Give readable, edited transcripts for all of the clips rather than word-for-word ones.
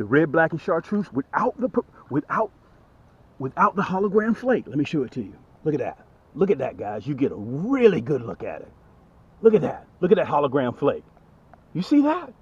the red, black, and chartreuse without the hologram flake. Let me show it to you. Look at that. Look at that, guys. You get a really good look at it. Look at that. Look at that hologram flake. You see that?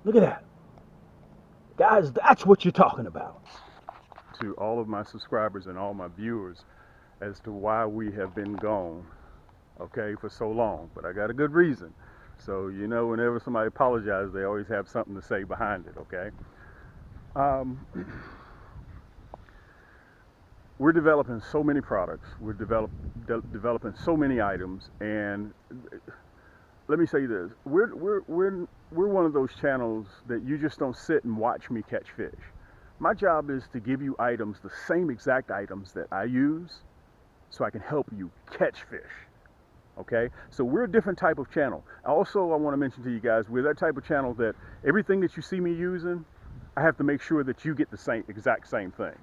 Look at that. Guys, that's what you're talking about. To all of my subscribers and all my viewers as to why we have been gone, okay, for so long. But I got a good reason. So, you know, whenever somebody apologizes, they always have something to say behind it, okay? We're developing so many products. We're developing so many items, and let me say this: we're one of those channels that you just don't sit and watch me catch fish. My job is to give you items, the same exact items that I use, so I can help you catch fish. Okay, so we're a different type of channel. Also, I want to mention to you guys, we're that type of channel that everything that you see me using, I have to make sure that you get the exact same thing.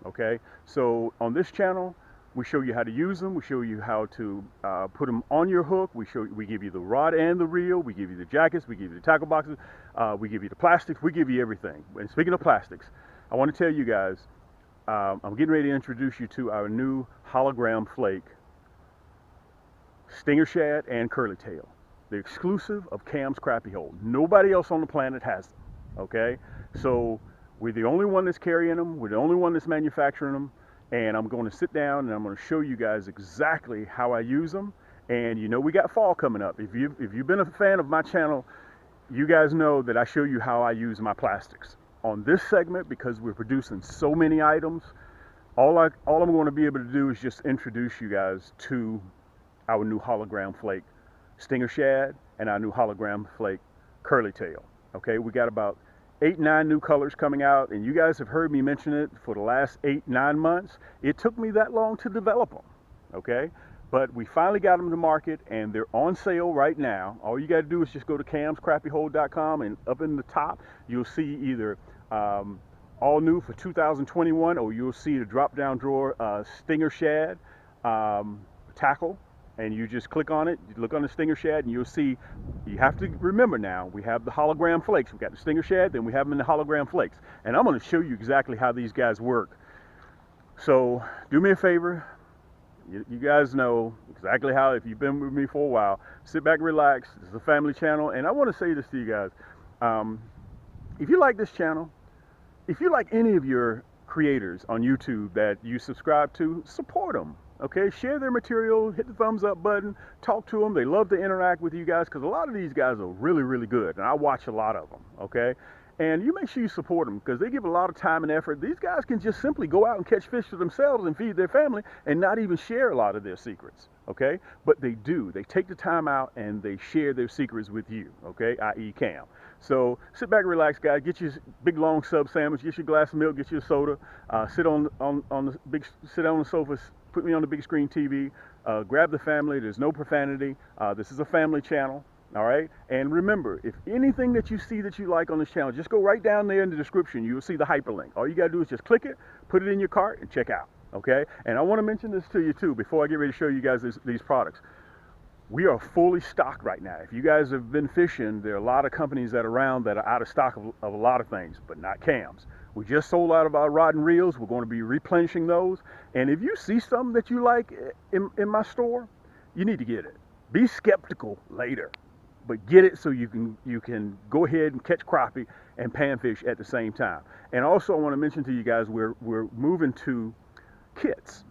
Okay, so on this channel, we show you how to use them. We show you how to put them on your hook. We give you the rod and the reel. We give you the jackets. We give you the tackle boxes. We give you the plastics. We give you everything. And speaking of plastics, I want to tell you guys, I'm getting ready to introduce you to our new hologram flake, stinger shad and curly tail. They're exclusive of Cam's Crappie Hole. Nobody else on the planet has them. Okay, so we're the only one that's carrying them. We're the only one that's manufacturing them. And I'm going to sit down and I'm going to show you guys exactly how I use them. And you know, we got fall coming up. If you've been a fan of my channel, you guys know that I show you how I use my plastics. On this segment, because we're producing so many items, all I'm going to be able to do is just introduce you guys to our new hologram flake stinger shad and our new hologram flake curly tail. Okay, we got about 8-9 new colors coming out, and you guys have heard me mention it for the last 8-9 months. It took me that long to develop them, okay? But we finally got them to market, and they're on sale right now. All you got to do is just go to camscrappiehole.com, and up in the top, you'll see either all new for 2021, or you'll see the drop-down drawer stinger shad tackle. And you just click on it, you look on the stinger shad, and you'll see, you have to remember now, we have the hologram flakes. We've got the stinger shad, then we have them in the hologram flakes. And I'm going to show you exactly how these guys work. So do me a favor, you guys know exactly how, if you've been with me for a while, sit back, relax. This is a family channel, and I want to say this to you guys. If you like this channel, if you like any of your creators on YouTube that you subscribe to, support them. Okay, share their material, hit the thumbs up button, talk to them. They love to interact with you guys because a lot of these guys are really, really good. And I watch a lot of them, okay? And you make sure you support them because they give a lot of time and effort. These guys can just simply go out and catch fish for themselves and feed their family and not even share a lot of their secrets, okay? But they do. They take the time out and they share their secrets with you, okay, i.e. Cam. So sit back, relax, guys. Get your big long sub sandwich, get your glass of milk, get your soda, sit on the sofa. Put me on the big screen TV, grab the family. There's no profanity. This is a family channel, all right? And remember, if anything that you see that you like on this channel, just go right down there in the description. You will see the hyperlink. All you got to do is just click it, put it in your cart, and check out, okay? And I want to mention this to you, too, before I get ready to show you guys these products. We are fully stocked right now. If you guys have been fishing, there are a lot of companies that are around that are out of stock of a lot of things, but not Cam's. We just sold out of our rod and reels. We're going to be replenishing those. And if you see something that you like in my store, you need to get it. Be skeptical later, but get it so you can go ahead and catch crappie and panfish at the same time. And also, I want to mention to you guys, we're moving to kits,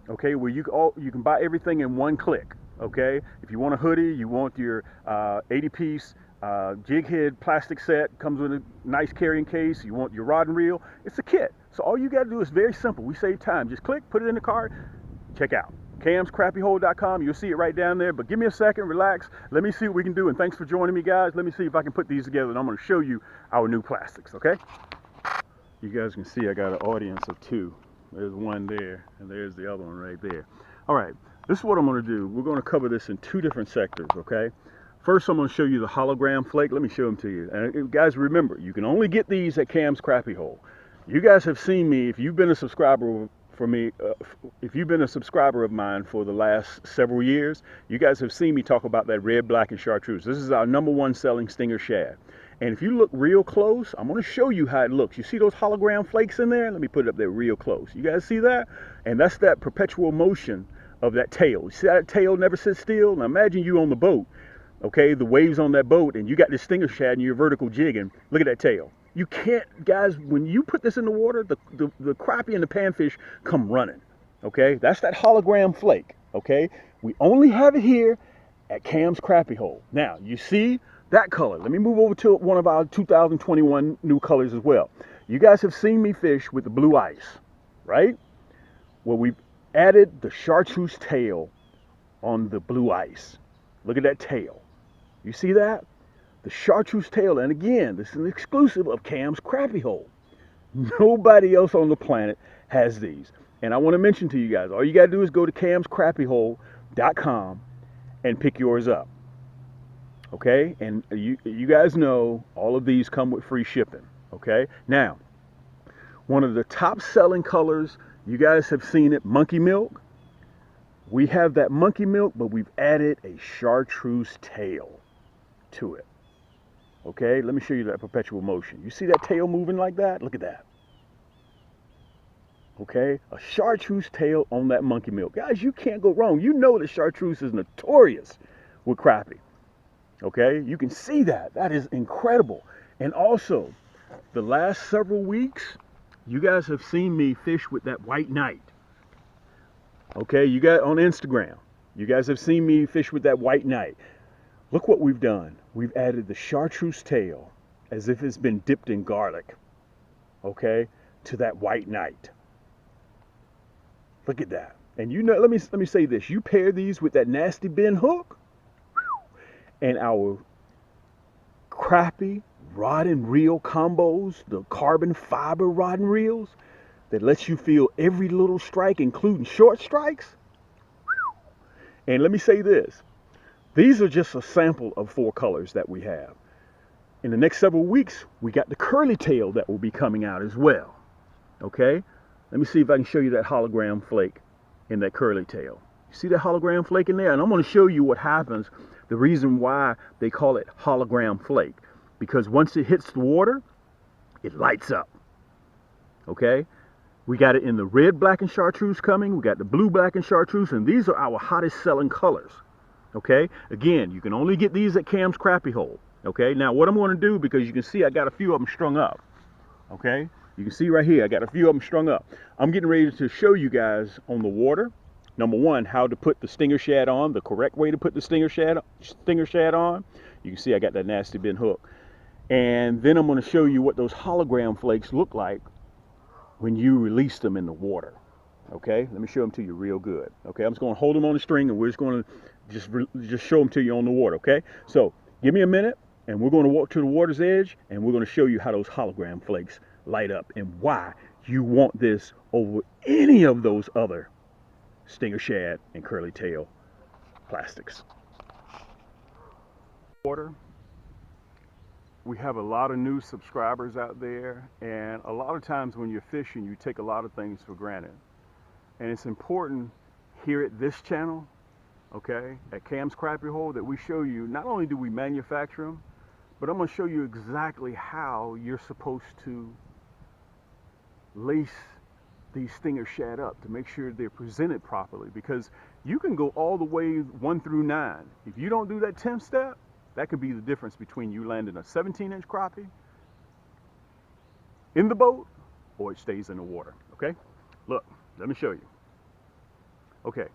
okay, where you can buy everything in one click. Okay, if you want a hoodie, you want your 80-piece jig head plastic set, comes with a nice carrying case, you want your rod and reel, it's a kit. So all you got to do is very simple. We save time. Just click, put it in the cart, check out. camscrappiehole.com. You'll see it right down there. But give me a second, relax. Let me see what we can do. And thanks for joining me, guys. Let me see if I can put these together, and I'm going to show you our new plastics, okay? You guys can see I got an audience of two. There's one there, and there's the other one right there. All right. This is what I'm going to do. We're going to cover this in two different sectors, okay? First, I'm going to show you the hologram flake. Let me show them to you. And guys, remember, you can only get these at Cam's Crappie Hole. You guys have seen me, if you've been a subscriber for me, if you've been a subscriber of mine for the last several years, you guys have seen me talk about that red, black, and chartreuse. This is our #1 selling stinger shad. And if you look real close, I'm going to show you how it looks. You see those hologram flakes in there? Let me put it up there real close. You guys see that? And that's that perpetual motion of that tail. You see that tail never sits still? Now imagine you on the boat, okay, the waves on that boat, and you got this stinger shad and you're vertical jigging. Look at that tail. You can't, guys, when you put this in the water, the crappie and the panfish come running, okay? That's that hologram flake, okay? We only have it here at Cam's Crappie Hole. Now, you see that color. Let me move over to one of our 2021 new colors as well. You guys have seen me fish with the blue ice, right? Well, we've added the chartreuse tail on the blue ice. Look at that tail. You see that? The chartreuse tail. And again, this is an exclusive of Cam's Crappie Hole. Nobody else on the planet has these. And I want to mention to you guys, all you got to do is go to camscrappiehole.com and pick yours up. Okay, and you guys know all of these come with free shipping. Okay, now one of the top selling colors, you guys have seen it, monkey milk. We have that monkey milk, but we've added a chartreuse tail to it. Okay, let me show you that perpetual motion. You see that tail moving like that? Look at that. Okay, a chartreuse tail on that monkey milk. Guys, you can't go wrong. You know that chartreuse is notorious with crappie. Okay, you can see that. That is incredible. And also, the last several weeks, you guys have seen me fish with that white knight. Okay, you got on Instagram. You guys have seen me fish with that white knight. Look what we've done. We've added the chartreuse tail as if it's been dipped in garlic. Okay, to that white knight. Look at that. And you know, let me say this. You pair these with that nasty bend hook, and our crappie rod and reel combos, the carbon fiber rod and reels that lets you feel every little strike, including short strikes. And let me say this, these are just a sample of 4 colors that we have. In the next several weeks, we got the curly tail that will be coming out as well. Okay, let me see if I can show you that hologram flake in that curly tail. You see that hologram flake in there? And I'm going to show you what happens. The reason why they call it hologram flake, because once it hits the water, it lights up. Okay, we got it in the red, black, and chartreuse coming. We got the blue, black, and chartreuse, and these are our hottest selling colors. Okay, again, you can only get these at Cam's Crappie Hole. Okay, now what I'm going to do, because you can see I got a few of them strung up. Okay, you can see right here I got a few of them strung up. I'm getting ready to show you guys on the water, number one, how to put the stinger shad on, the correct way to put the stinger shad on. You can see I got that nasty bend hook. And then I'm going to show you what those hologram flakes look like when you release them in the water. Okay, let me show them to you real good. Okay, I'm just going to hold them on the string, and we're just going to just show them to you on the water. Okay, so give me a minute, and we're going to walk to the water's edge, and we're going to show you how those hologram flakes light up and why you want this over any of those other stinger shad and curly tail plastics. Water. We have a lot of new subscribers out there, and a lot of times when you're fishing, you take a lot of things for granted. And it's important here at this channel, okay, at Cam's Crappie Hole, that we show you, not only do we manufacture them, but I'm going to show you exactly how you're supposed to lace these stinger shad up to make sure they're presented properly, because you can go all the way 1 through 9. If you don't do that 10th step, that could be the difference between you landing a 17-inch crappie in the boat or it stays in the water. Okay, look, let me show you. Okay,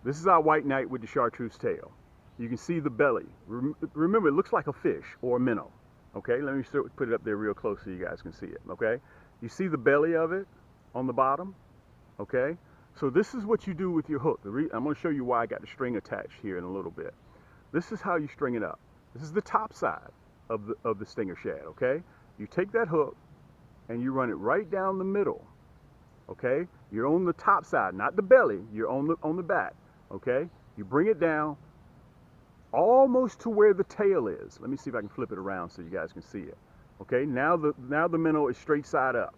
this is our white knight with the chartreuse tail. You can see the belly. Remember, it looks like a fish or a minnow. Okay, let me put it up there real close so you guys can see it. Okay, you see the belly of it on the bottom. Okay, so this is what you do with your hook. I'm going to show you why I got the string attached here in a little bit. This is how you string it up. This is the top side of the stinger shad. Okay, you take that hook and you run it right down the middle. Okay, you're on the top side, not the belly. You're on the back. Okay, you bring it down almost to where the tail is. Let me see if I can flip it around so you guys can see it. Okay, now the minnow is straight side up.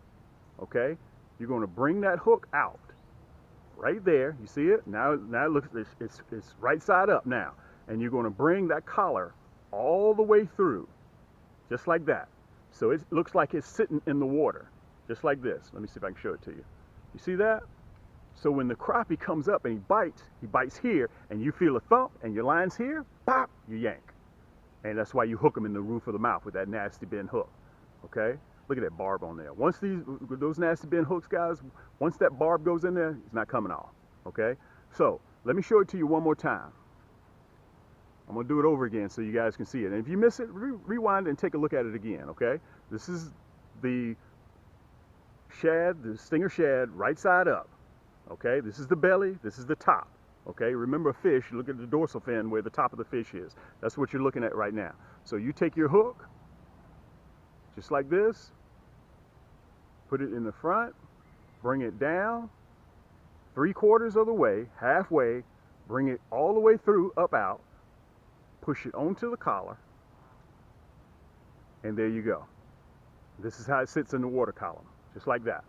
Okay, you're going to bring that hook out right there. You see it? Now it looks, it's right side up now. And you're going to bring that collar all the way through. just like that. So it looks like it's sitting in the water, just like this. Let me see if I can show it to you. You see that? So when the crappie comes up and he bites here, and you feel a thump, and your line's here, pop, you yank. And that's why you hook them in the roof of the mouth with that nasty bend hook, okay? Look at that barb on there. Once those nasty bend hooks, guys, once that barb goes in there, it's not coming off, okay? So let me show it to you one more time. I'm gonna do it over again so you guys can see it. And if you miss it, rewind and take a look at it again, okay? This is the shad, the stinger shad, right side up, okay? This is the belly, this is the top. Okay, remember a fish, you look at the dorsal fin where the top of the fish is. That's what you're looking at right now. So you take your hook, just like this, put it in the front, bring it down, 3/4 of the way, halfway, bring it all the way through, up, out, push it onto the collar, and there you go. This is how it sits in the water column, just like that.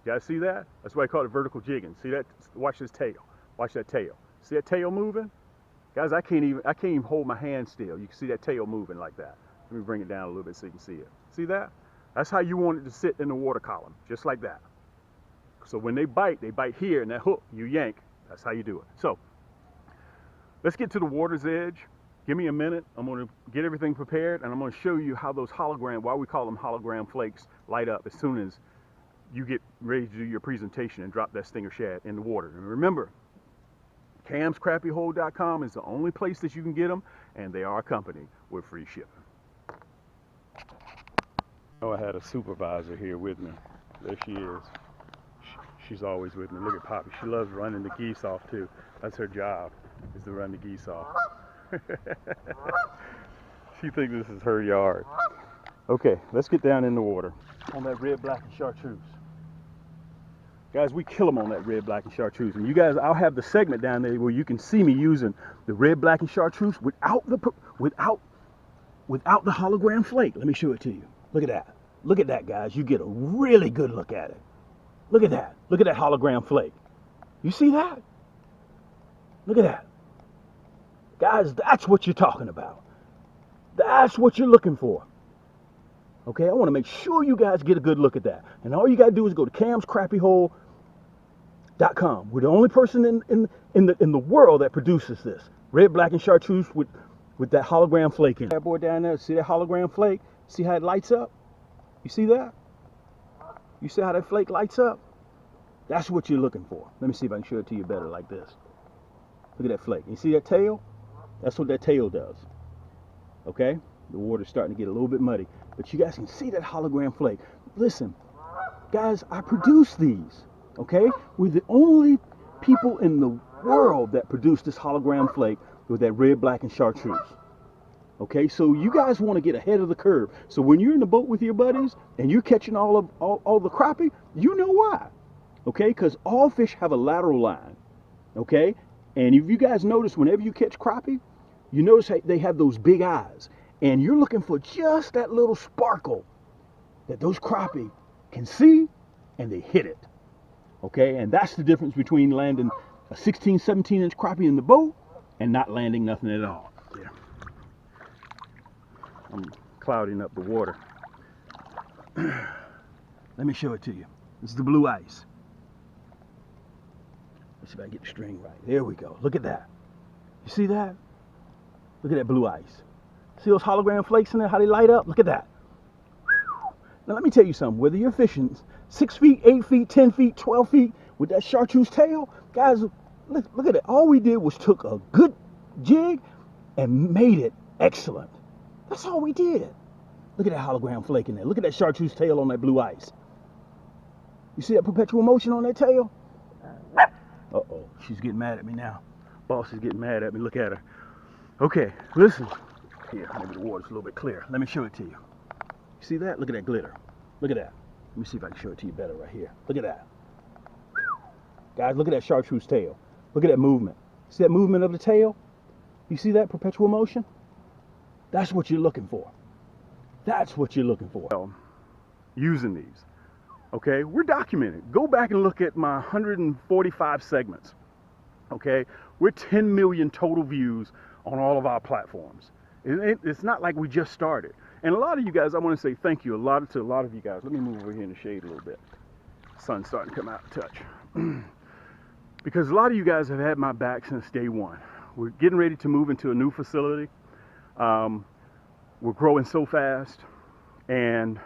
You guys see that? That's why I call it vertical jigging. See that? Watch this tail. Watch that tail. See that tail moving? Guys, I can't even hold my hand still. You can see that tail moving like that. Let me bring it down a little bit so you can see it. See that? That's how you want it to sit in the water column, just like that. So when they bite here, and that hook, you yank. That's how you do it. So let's get to the water's edge. Give me a minute. I'm going to get everything prepared, and I'm going to show you how those why we call them hologram flakes, light up as soon as you get ready to do your presentation and drop that stinger shad in the water. And remember, camscrappyhole.com is the only place that you can get them, and they are a company with free shipping. Oh, I had a supervisor here with me. There she is. She's always with me. Look at Poppy. She loves running the geese off too. That's her job, is to run the geese off. She thinks this is her yard. Okay, let's get down in the water on that red, black, and chartreuse. Guys, we kill them on that red, black, and chartreuse. And you guys, I'll have the segment down there where you can see me using the red, black, and chartreuse without the hologram flake. Let me show it to you. Look at that. Look at that, guys. You get a really good look at it. Look at that. Look at that hologram flake. You see that? Look at that. Guys, that's what you're talking about. That's what you're looking for. Okay, I want to make sure you guys get a good look at that. And all you got to do is go to camscrappyhole.com. We're the only person in the world that produces this. Red, black, and chartreuse with that hologram flake in it. That boy down there, see that hologram flake? See how it lights up? You see that? You see how that flake lights up? That's what you're looking for. Let me see if I can show it to you better like this. Look at that flake. You see that tail? That's what that tail does. Okay? The water's starting to get a little bit muddy. But you guys can see that hologram flake. Listen, guys, I produce these. Okay? We're the only people in the world that produce this hologram flake with that red, black, and chartreuse. Okay, so you guys want to get ahead of the curve. So when you're in the boat with your buddies and you're catching all the crappie, you know why. Okay, because all fish have a lateral line. Okay, and if you guys notice, whenever you catch crappie, you notice they have those big eyes. And you're looking for just that little sparkle that those crappie can see, and they hit it. Okay, and that's the difference between landing a 16, 17-inch crappie in the boat and not landing nothing at all. Yeah. I'm clouding up the water. Let me show it to you. This is the blue ice. Let's see if I can get the string right. There we go. Look at that. You see that? Look at that blue ice. See those hologram flakes in there, how they light up? Look at that. Now let me tell you something. Whether you're fishing 6 feet, 8 feet, 10 feet, 12 feet with that chartreuse tail, guys, look at it. All we did was took a good jig and made it excellent. That's all we did. Look at that hologram flake in there. Look at that chartreuse tail on that blue ice. You see that perpetual motion on that tail? Uh-oh, she's getting mad at me now. Boss is getting mad at me. Look at her. Okay, listen. Here, maybe the water's a little bit clear. Let me show it to you. You see that? Look at that glitter. Look at that. Let me see if I can show it to you better right here. Look at that. Guys, look at that chartreuse tail. Look at that movement. See that movement of the tail? You see that perpetual motion? That's what you're looking for. That's what you're looking for. Using these. Okay, we're documented. Go back and look at my 145 segments. Okay, we're 10 million total views on all of our platforms. It's not like we just started. And a lot of you guys, I want to say thank you to a lot of you guys. Let me move over here in the shade a little bit. Sun's starting to come out of touch. Because a lot of you guys have had my back since day one. We're getting ready to move into a new facility. We're growing so fast, and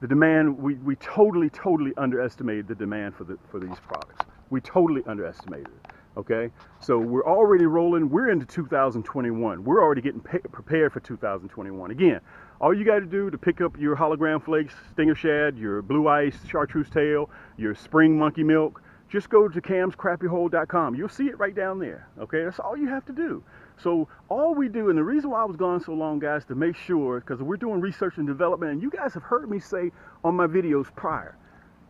the demand, we totally underestimated the demand for these products. We totally underestimated it. Okay, so we're already rolling. We're into 2021. We're already getting prepared for 2021. Again, all you got to do to pick up your hologram flakes, stinger shad, your blue ice, chartreuse tail, your spring monkey milk, just go to camscrappyhole.com. You'll see it right down there. Okay, that's all you have to do. So all we do, and the reason why I was gone so long, guys, to make sure, because we're doing research and development, and you guys have heard me say on my videos prior,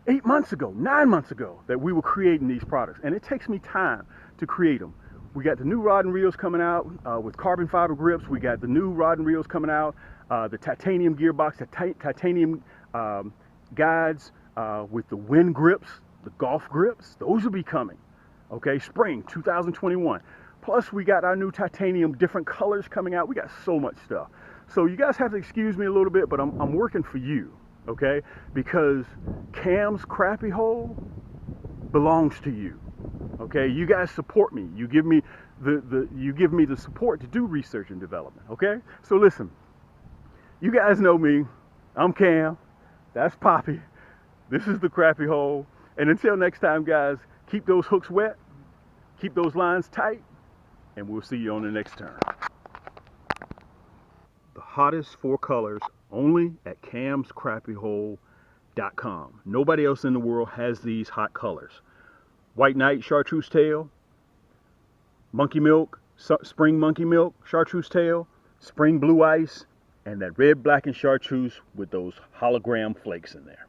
8 months ago, 9 months ago, that we were creating these products, and it takes me time to create them. We got the new rod and reels coming out with carbon fiber grips. We got the new rod and reels coming out, the titanium gearbox, the titanium guides with the wind grips, the golf grips. Those will be coming. Okay, spring 2021. Plus, we got our new titanium, different colors coming out. We got so much stuff. So you guys have to excuse me a little bit, but I'm working for you. Okay, because Cam's Crappie Hole belongs to you. Okay, you guys support me. You give me the support to do research and development. Okay, so listen, you guys know me. I'm Cam. That's Poppy. This is the Crappie Hole. And until next time, guys, keep those hooks wet, keep those lines tight, and we'll see you on the next turn. The hottest 4 colors only at camscrappyhole.com. Nobody else in the world has these hot colors. White Knight Chartreuse Tail, Monkey Milk, Spring Monkey Milk, Chartreuse Tail, Spring Blue Ice, and that red, black, and chartreuse with those hologram flakes in there.